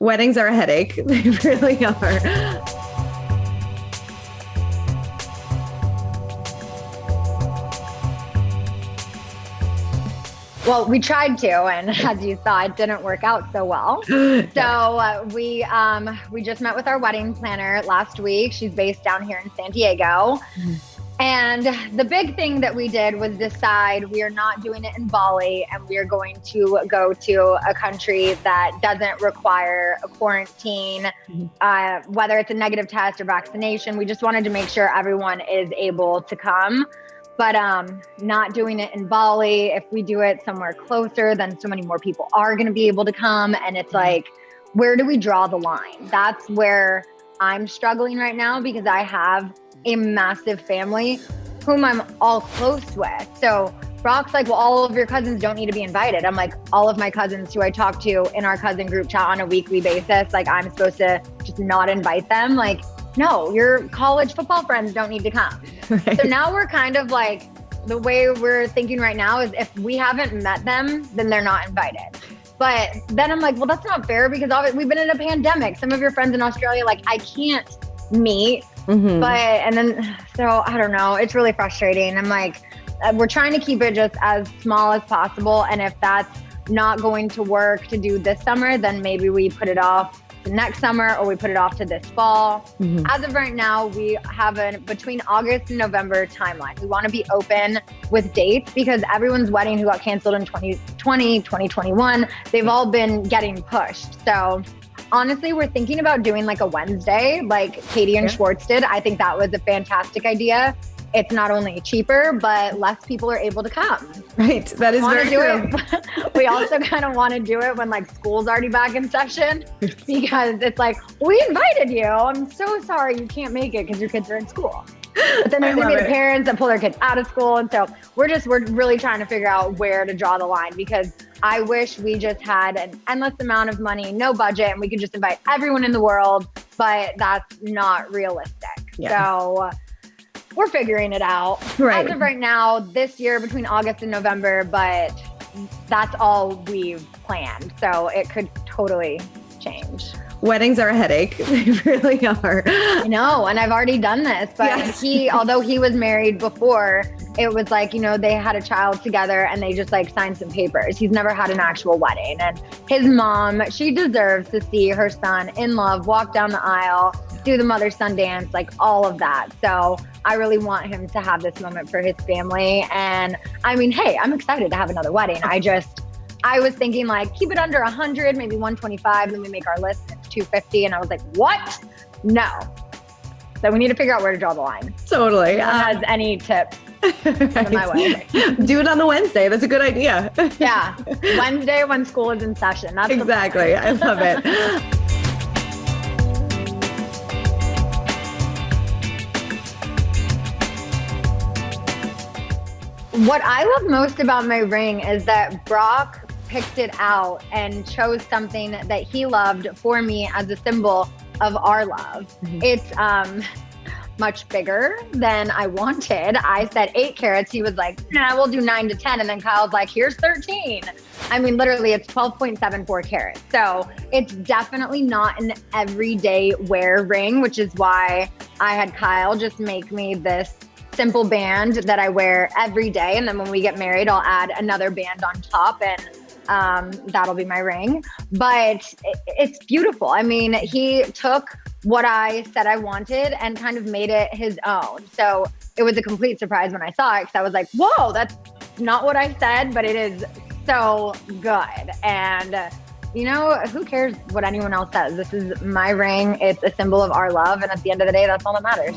Weddings are a headache. They really are. Well, we tried to, and as you saw, it didn't work out so well. So we just met with our wedding planner last week. She's based down here in San Diego. And the big thing that we did was decide we are not doing it in Bali, and we are going to go to a country that doesn't require a quarantine, whether it's a negative test or vaccination. We just wanted to make sure everyone is able to come. But not doing it in Bali, if we do it somewhere closer, then so many more people are going to be able to come. And it's like, where do we draw the line? That's where I'm struggling right now, because I have a massive family whom I'm all close with. So Brock's like, well, all of your cousins don't need to be invited. I'm like, all of my cousins who I talk to in our cousin group chat on a weekly basis, like I'm supposed to just not invite them? Like, no, your college football friends don't need to come. Right. So now we're kind of like, the way we're thinking right now is if we haven't met them, then they're not invited. But then I'm like, well, that's not fair, because we've been in a pandemic. Some of your friends in Australia, like I can't meet. So I don't know. It's really frustrating. I'm like, we're trying to keep it just as small as possible. And if that's not going to work to do this summer, then maybe we put it off to next summer, or we put it off to this fall. As of right now, we have a between August and November timeline. We want to be open with dates, because everyone's wedding who got canceled in 2020, 2021, they've all been getting pushed. So honestly, we're thinking about doing like a Wednesday, like Katie and Schwartz did. I think that was a fantastic idea. It's not only cheaper, but less people are able to come. Right. That is very true. We also kind of want to do it when like school's already back in session, because it's like, we invited you. I'm so sorry you can't make it because your kids are in school. But then there's gonna be the parents that pull their kids out of school. And so we're really trying to figure out where to draw the line, because I wish we just had an endless amount of money, no budget, and we could just invite everyone in the world, but that's not realistic. So we're figuring it out. As of right now, this year between August and November, but that's all we've planned. So it could totally change. Weddings are a headache. They really are. I know. And I've already done this, but although he was married before, it was like, they had a child together and they just like signed some papers. He's never had an actual wedding. And his mom, she deserves to see her son in love, walk down the aisle, do the mother-son dance, like all of that. So I really want him to have this moment for his family. And I mean, hey, I'm excited to have another wedding. I was thinking like, keep it under 100, maybe 125, then we make our list, it's 250. And I was like, what? No. So we need to figure out where to draw the line. Totally. Has any tips? My way. Do it on the Wednesday. That's a good idea. Yeah. Wednesday when school is in session. That's exactly. I love it. What I love most about my ring is that Brock picked it out and chose something that he loved for me as a symbol of our love. It's much bigger than I wanted. I said 8 carats. He was like, nah, we'll do 9 to 10. And then Kyle's like, here's 13. I mean, literally it's 12.74 carats. So it's definitely not an everyday wear ring, which is why I had Kyle just make me this simple band that I wear every day. And then when we get married, I'll add another band on top, and that'll be my ring. But it's beautiful. I mean, he took what I said I wanted and kind of made it his own. So it was a complete surprise when I saw it, because I was like, whoa, that's not what I said, but it is so good. And who cares what anyone else says? This is my ring. It's a symbol of our love. And at the end of the day, that's all that matters.